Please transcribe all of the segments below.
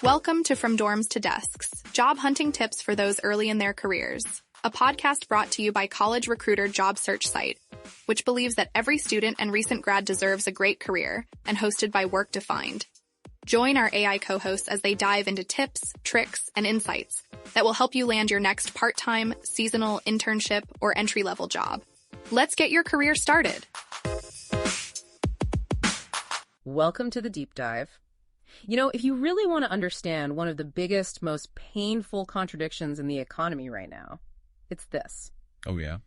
Welcome to From Dorms to Desks, job hunting tips for those early in their careers, a podcast brought to you by College Recruiter job search site, which believes that every student and recent grad deserves a great career, and hosted by Work Defined. Join our AI co-hosts as they dive into tips, tricks, and insights that will help you land your next part-time, seasonal, internship, or entry-level job. Let's get your career started. Welcome to the deep dive. You know, if you really want to understand one of the biggest, most painful contradictions in the economy right now, it's this. Oh, yeah?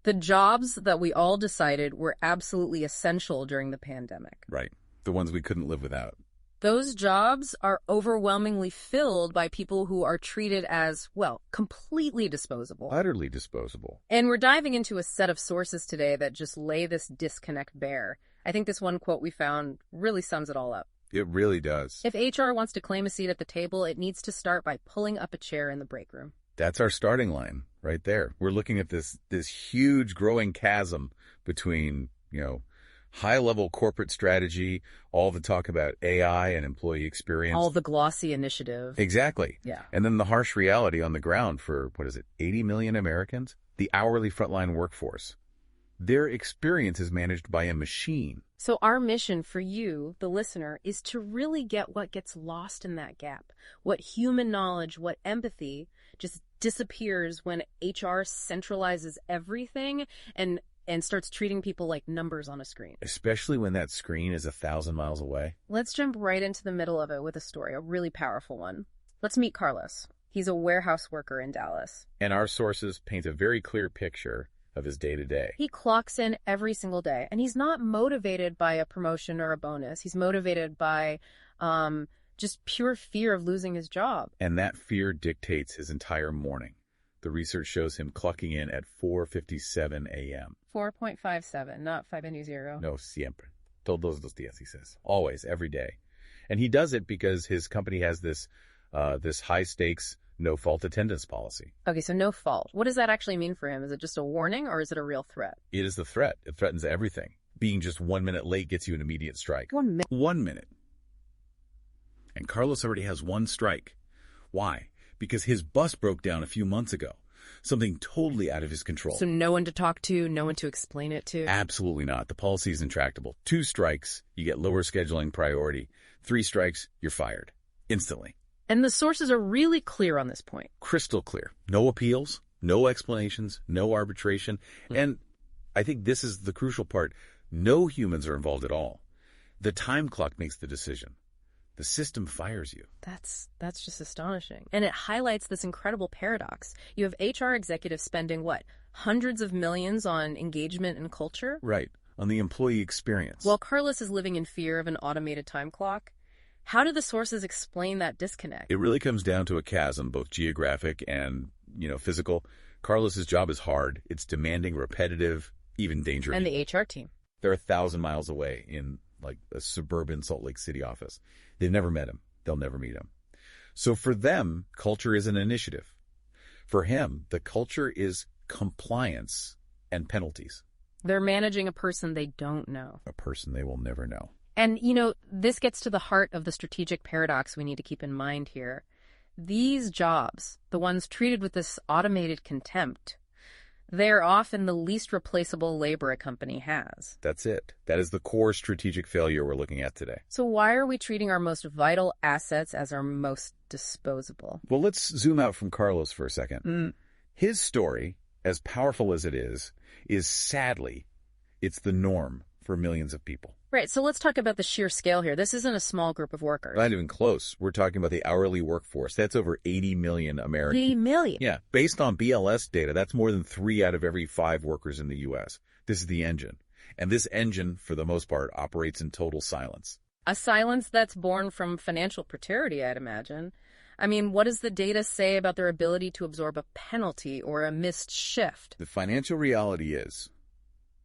The jobs that we all decided were absolutely essential during the pandemic. Right. The ones we couldn't live without. Those jobs are overwhelmingly filled by people who are treated as, well, completely disposable. Utterly disposable. And we're diving into a set of sources today that just lay this disconnect bare. I think this one quote we found really sums it all up. It really does. If HR wants to claim a seat at the table, it needs to start by pulling up a chair in the break room. That's our starting line right there. We're looking at this huge growing chasm between, high-level corporate strategy, all the talk about AI and employee experience. All the glossy initiative. Exactly. Yeah. And then the harsh reality on the ground for, 80 million Americans? The hourly frontline workforce. Their experience is managed by a machine. So our mission for you, the listener, is to really get what gets lost in that gap. What human knowledge, what empathy just disappears when HR centralizes everything and starts treating people like numbers on a screen. Especially when that screen is 1,000 miles away. Let's jump right into the middle of it with a story, a really powerful one. Let's meet Carlos. He's a warehouse worker in Dallas. And our sources paint a very clear picture of his day-to-day. He clocks in every single day, and he's not motivated by a promotion or a bonus. He's motivated by just pure fear of losing his job. And that fear dictates his entire morning. The research shows him clocking in at 4:57 a.m. 4.57, not 5:00. No, siempre. Todos los días, he says. Always, every day. And he does it because his company has this high-stakes, no-fault attendance policy. Okay, so no fault. What does that actually mean for him? Is it just a warning or is it a real threat? It is the threat. It threatens everything. Being just 1 minute late gets you an immediate strike. 1 minute? 1 minute. And Carlos already has one strike. Why? Because his bus broke down a few months ago. Something totally out of his control. So no one to talk to, no one to explain it to? Absolutely not. The policy is intractable. 2 strikes, you get lower scheduling priority. 3 strikes, you're fired. Instantly. And the sources are really clear on this point. Crystal clear. No appeals, no explanations, no arbitration. And I think this is the crucial part. No humans are involved at all. The time clock makes the decision. The system fires you. That's just astonishing. And it highlights this incredible paradox. You have HR executives spending, hundreds of millions on engagement and culture? Right, on the employee experience. While Carlos is living in fear of an automated time clock. How do the sources explain that disconnect? It really comes down to a chasm, both geographic and, physical. Carlos's job is hard. It's demanding, repetitive, even dangerous. And the HR team. They're 1,000 miles away in, a suburban Salt Lake City office. They've never met him. They'll never meet him. So for them, culture is an initiative. For him, the culture is compliance and penalties. They're managing a person they don't know. A person they will never know. And, this gets to the heart of the strategic paradox we need to keep in mind here. These jobs, the ones treated with this automated contempt, they're often the least replaceable labor a company has. That's it. That is the core strategic failure we're looking at today. So why are we treating our most vital assets as our most disposable? Well, let's zoom out from Carlos for a second. His story, as powerful as it is sadly, it's the norm for millions of people. Right, so let's talk about the sheer scale here. This isn't a small group of workers. Not even close. We're talking about the hourly workforce. That's over 80 million Americans. 80 million? Yeah. Based on BLS data, that's more than 3 out of every 5 workers in the U.S. This is the engine. And this engine, for the most part, operates in total silence. A silence that's born from financial precarity, I'd imagine. I mean, what does the data say about their ability to absorb a penalty or a missed shift? The financial reality is,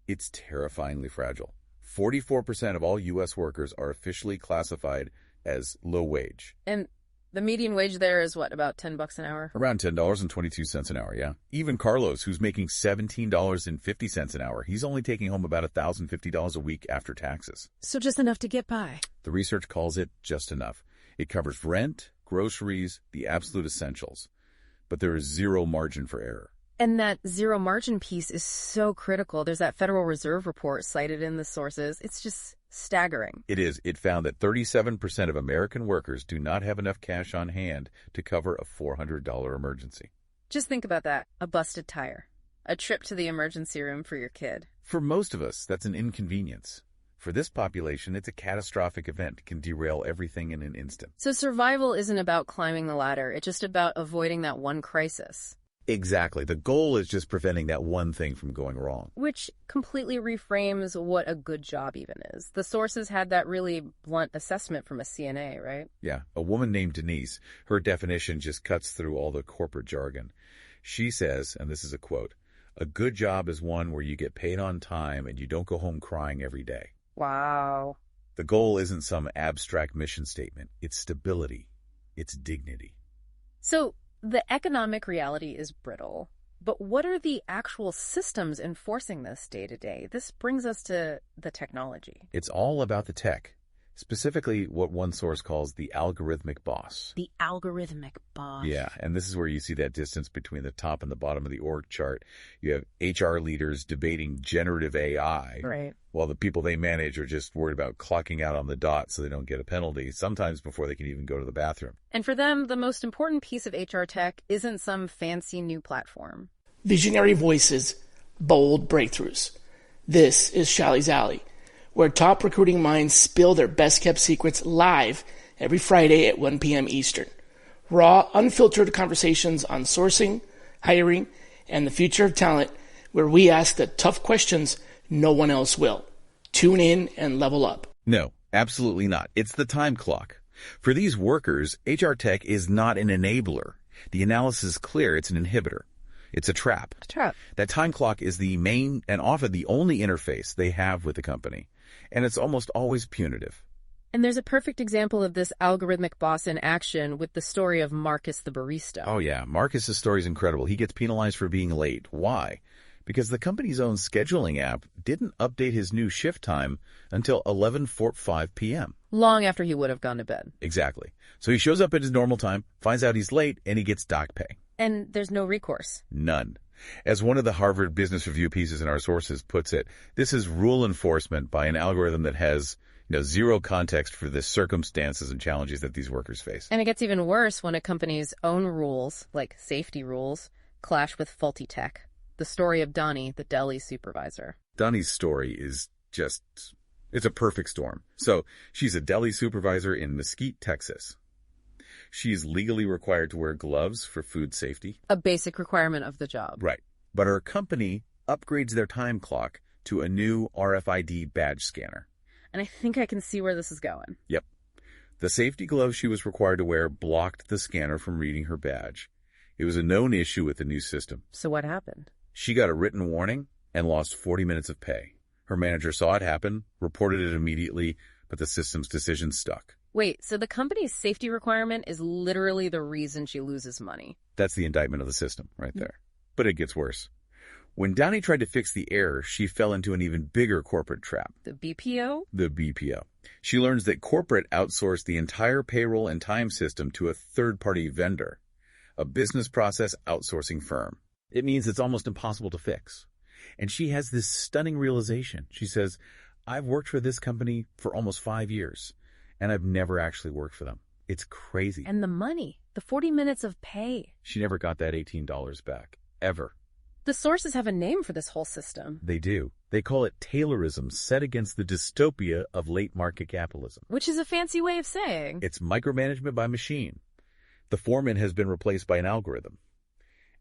it's terrifyingly fragile. 44% of all U.S. workers are officially classified as low wage. And the median wage there is what, about $10 an hour? Around $10.22 an hour, yeah. Even Carlos, who's making $17.50 an hour, he's only taking home about $1,050 a week after taxes. So just enough to get by. The research calls it just enough. It covers rent, groceries, the absolute essentials. But there is zero margin for error. And that zero margin piece is so critical. There's that Federal Reserve report cited in the sources. It's just staggering. It is. It found that 37% of American workers do not have enough cash on hand to cover a $400 emergency. Just think about that. A busted tire. A trip to the emergency room for your kid. For most of us, that's an inconvenience. For this population, it's a catastrophic event that can derail everything in an instant. So survival isn't about climbing the ladder. It's just about avoiding that one crisis. Exactly. The goal is just preventing that one thing from going wrong. Which completely reframes what a good job even is. The sources had that really blunt assessment from a CNA, right? Yeah. A woman named Denise, her definition just cuts through all the corporate jargon. She says, and this is a quote, "A good job is one where you get paid on time and you don't go home crying every day." Wow. The goal isn't some abstract mission statement. It's stability. It's dignity. So the economic reality is brittle, but what are the actual systems enforcing this day to day? This brings us to the technology. It's all about the tech, specifically what one source calls the algorithmic boss. The algorithmic boss. Yeah, and this is where you see that distance between the top and the bottom of the org chart. You have HR leaders debating generative AI, right, while the people they manage are just worried about clocking out on the dot so they don't get a penalty, sometimes before they can even go to the bathroom. And for them, the most important piece of HR tech isn't some fancy new platform. Visionary voices, bold breakthroughs. This is Shally's Alley, where top recruiting minds spill their best-kept secrets live every Friday at 1 p.m. Eastern. Raw, unfiltered conversations on sourcing, hiring, and the future of talent, where we ask the tough questions no one else will. Tune in and level up. No, absolutely not. It's the time clock. For these workers, HR tech is not an enabler. The analysis is clear. It's an inhibitor. It's a trap. That time clock is the main and often the only interface they have with the company. And it's almost always punitive. And there's a perfect example of this algorithmic boss in action with the story of Marcus the barista. Oh yeah, Marcus's story is incredible. He gets penalized for being late. Why? Because the company's own scheduling app didn't update his new shift time until 11:45 p.m. Long after he would have gone to bed. Exactly. So he shows up at his normal time, finds out he's late, and he gets dock pay. And there's no recourse. None. As one of the Harvard Business Review pieces in our sources puts it, this is rule enforcement by an algorithm that has zero context for the circumstances and challenges that these workers face. And it gets even worse when a company's own rules, like safety rules, clash with faulty tech. The story of Donnie, the deli supervisor. Donnie's story is it's a perfect storm. So she's a deli supervisor in Mesquite, Texas. She is legally required to wear gloves for food safety. A basic requirement of the job. Right. But her company upgrades their time clock to a new RFID badge scanner. And I think I can see where this is going. Yep. The safety gloves she was required to wear blocked the scanner from reading her badge. It was a known issue with the new system. So what happened? She got a written warning and lost 40 minutes of pay. Her manager saw it happen, reported it immediately, but the system's decision stuck. Wait, so the company's safety requirement is literally the reason she loses money? That's the indictment of the system right there. But it gets worse. When Downey tried to fix the error, she fell into an even bigger corporate trap. The BPO? The BPO. She learns that corporate outsourced the entire payroll and time system to a third-party vendor, a business process outsourcing firm. It means it's almost impossible to fix. And she has this stunning realization. She says, I've worked for this company for almost 5 years, and I've never actually worked for them. It's crazy. And the money, the 40 minutes of pay. She never got that $18 back, ever. The sources have a name for this whole system. They do. They call it Taylorism set against the dystopia of late market capitalism. Which is a fancy way of saying it's micromanagement by machine. The foreman has been replaced by an algorithm.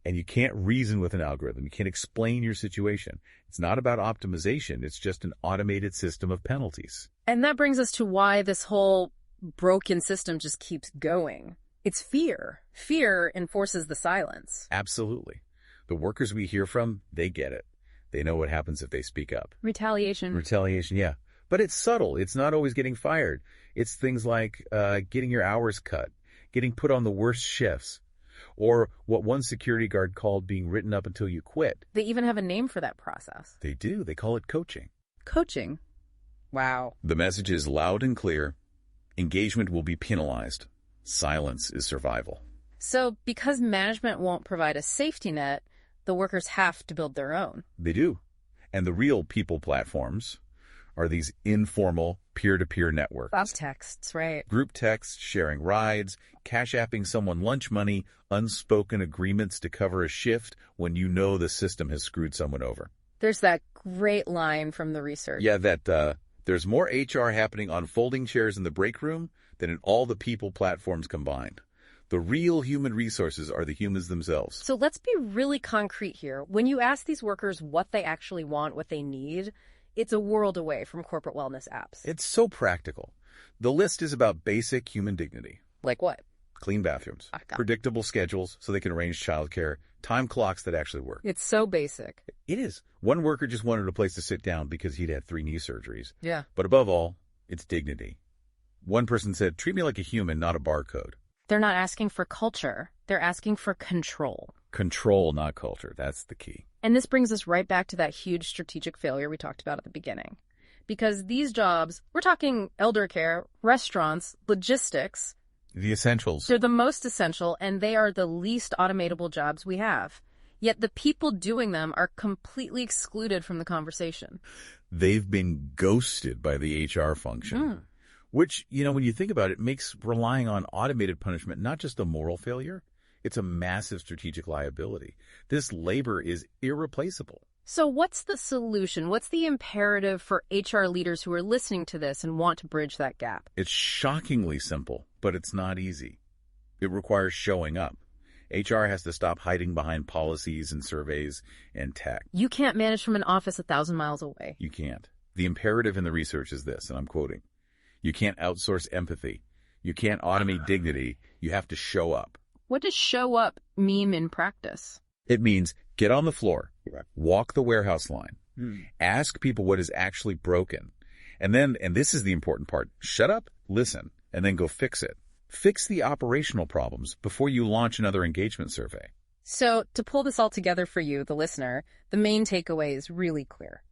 And you can't reason with an algorithm. You can't explain your situation. It's not about optimization. It's just an automated system of penalties. And that brings us to why this whole broken system just keeps going. It's fear. Fear enforces the silence. Absolutely. The workers we hear from, they get it. They know what happens if they speak up. Retaliation, yeah. But it's subtle. It's not always getting fired. It's things like getting your hours cut, getting put on the worst shifts, or what one security guard called being written up until you quit. They even have a name for that process. They do. They call it coaching. Coaching? Wow. The message is loud and clear. Engagement will be penalized. Silence is survival. So because management won't provide a safety net, the workers have to build their own. They do. And the real people platforms are these informal peer-to-peer networks. Group texts, right. Group texts, sharing rides, cash-apping someone lunch money, unspoken agreements to cover a shift when you know the system has screwed someone over. There's that great line from the research. Yeah, that there's more HR happening on folding chairs in the break room than in all the people platforms combined. The real human resources are the humans themselves. So let's be really concrete here. When you ask these workers what they actually want, what they need, it's a world away from corporate wellness apps. It's so practical. The list is about basic human dignity. Like what? Clean bathrooms, predictable schedules so they can arrange childcare, time clocks that actually work. It's so basic. It is. One worker just wanted a place to sit down because he'd had 3 knee surgeries. Yeah. But above all, it's dignity. One person said, treat me like a human, not a barcode. They're not asking for culture. They're asking for control. Control, not culture. That's the key. And this brings us right back to that huge strategic failure we talked about at the beginning. Because these jobs, we're talking elder care, restaurants, logistics. The essentials. They're the most essential, and they are the least automatable jobs we have. Yet the people doing them are completely excluded from the conversation. They've been ghosted by the HR function. Which, when you think about it, makes relying on automated punishment not just a moral failure, it's a massive strategic liability. This labor is irreplaceable. So what's the solution? What's the imperative for HR leaders who are listening to this and want to bridge that gap? It's shockingly simple, but it's not easy. It requires showing up. HR has to stop hiding behind policies and surveys and tech. You can't manage from an office 1,000 miles away. You can't. The imperative in the research is this, and I'm quoting, you can't outsource empathy. You can't automate dignity. You have to show up. What does show up mean in practice? It means get on the floor, walk the warehouse line, ask people what is actually broken, and this is the important part, shut up, listen, and then go fix it. Fix the operational problems before you launch another engagement survey. So to pull this all together for you, the listener, the main takeaway is really clear.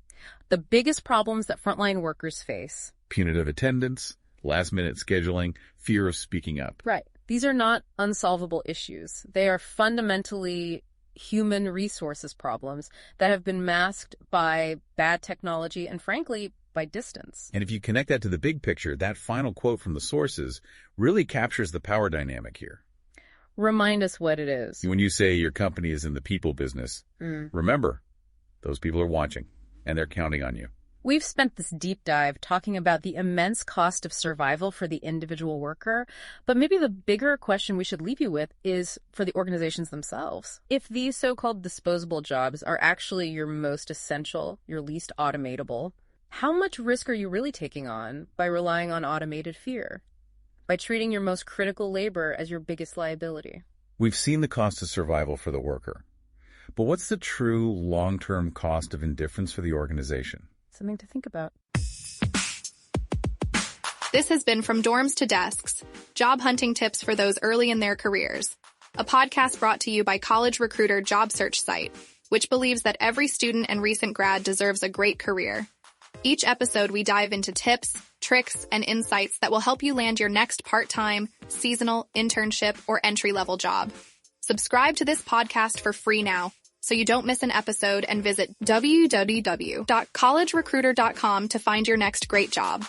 The biggest problems that frontline workers face: punitive attendance, last-minute scheduling, fear of speaking up. Right. These are not unsolvable issues. They are fundamentally human resources problems that have been masked by bad technology and, frankly, by distance. And if you connect that to the big picture, that final quote from the sources really captures the power dynamic here. Remind us what it is. When you say your company is in the people business, remember, those people are watching, and they're counting on you. We've spent this deep dive talking about the immense cost of survival for the individual worker, but maybe the bigger question we should leave you with is for the organizations themselves. If these so-called disposable jobs are actually your most essential, your least automatable, how much risk are you really taking on by relying on automated fear? By treating your most critical labor as your biggest liability? We've seen the cost of survival for the worker. But what's the true long-term cost of indifference for the organization? Something to think about. This has been From Dorms to Desks, job hunting tips for those early in their careers. A podcast brought to you by College Recruiter job search site, which believes that every student and recent grad deserves a great career. Each episode, we dive into tips, tricks, and insights that will help you land your next part-time, seasonal, internship, or entry-level job. Subscribe to this podcast for free now, so you don't miss an episode, and visit www.collegerecruiter.com to find your next great job.